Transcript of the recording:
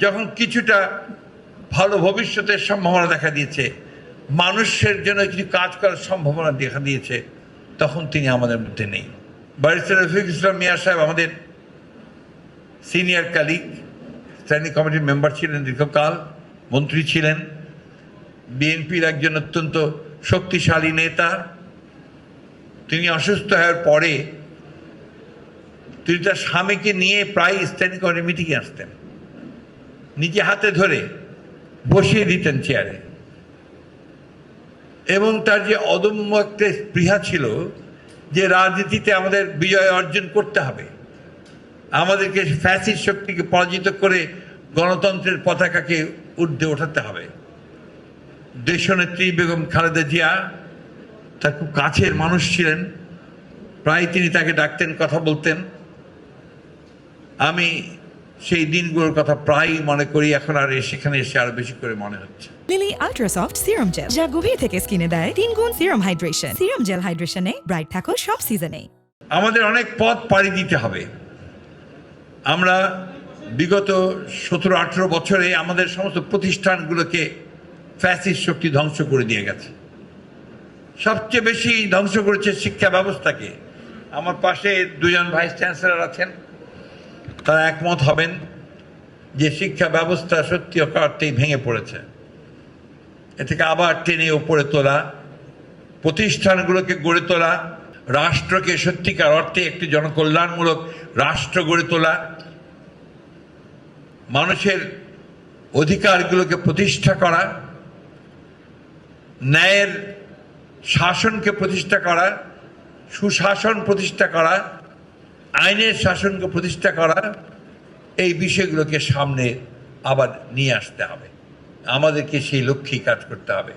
যখন কিছুটা ভালো ভবিষ্যতের সম্ভাবনা দেখা দিয়েছে, মানুষের জন্য কিছু কাজ করার সম্ভাবনা দেখা দিয়েছে, তখন তিনি আমাদের মধ্যে নেই। ব্যারিস্টার রফিকুল ইসলাম মিয়া সাহেব আমাদের সিনিয়র কালিগ, স্ট্যান্ডিং কমিটির মেম্বার ছিলেন, দীর্ঘকাল মন্ত্রী ছিলেন, বিএনপির একজন অত্যন্ত শক্তিশালী নেতা। তিনি অসুস্থ হওয়ার পরে তিনি তার স্বামীকে নিয়ে প্রায় স্ট্যান্ডিং কমিটির মিটিংয়ে আসতেন, নিজে হাতে ধরে বসিয়ে দিতেন চেয়ারে, এবং তার যে অদম্য একটা স্পৃহা ছিল যে রাজনীতিতে আমাদের বিজয় অর্জন করতে হবে, আমাদেরকে ফ্যাসিস্ট শক্তিকে পরাজিত করে গণতন্ত্রের পতাকাকে ঊর্ধ্বে ওঠাতে হবে। দেশনেত্রী বেগম খালেদা জিয়া তার খুব কাছের মানুষ ছিলেন, প্রায় তিনি তাকে ডাকতেন, কথা বলতেন। আমি সেই দিনগুলোর কথা প্রায় মনে করি, এখন আর সেখানে এসে আরো বেশি করে মনে হচ্ছে। Lily ultra soft serum gel, যা গভীর থেকে স্কিনে দেয় 3 গুণ সিরাম হাইড্রেশন। সিরাম জেল হাইড্রেশনে ব্রাইট থাকো সব সিজনে। আমাদের অনেক পথ পাড়ি দিতে হবে। আমরা বিগত 17-18 বছরে আমাদের সমস্ত প্রতিষ্ঠানগুলোকে ফ্যাসিস্ট শক্তি ধ্বংস করে দিয়ে গেছে। সবচেয়ে বেশি ধ্বংস করেছে শিক্ষা ব্যবস্থাকে। আমার পাশে দুজন ভাইস চ্যান্সেলর আছেন, তারা একমত হবেন যে শিক্ষা ব্যবস্থা সত্যি অর্থেই ভেঙে পড়েছে। এ থেকে আবার টেনে উপরে তোলা, প্রতিষ্ঠানগুলোকে গড়ে তোলা, রাষ্ট্রকে সত্যিকার অর্থে একটি জনকল্যাণমূলক রাষ্ট্র গড়ে তোলা, মানুষের অধিকারগুলোকে প্রতিষ্ঠা করা, ন্যায়ের শাসনকে প্রতিষ্ঠা করা, সুশাসন প্রতিষ্ঠা করা, আইনের শাসনকে প্রতিষ্ঠা করা, এই বিষয়গুলোকে সামনে আবার নিয়ে আসতে হবে। আমাদেরকে সেই লক্ষ্যেই কাজ করতে হবে।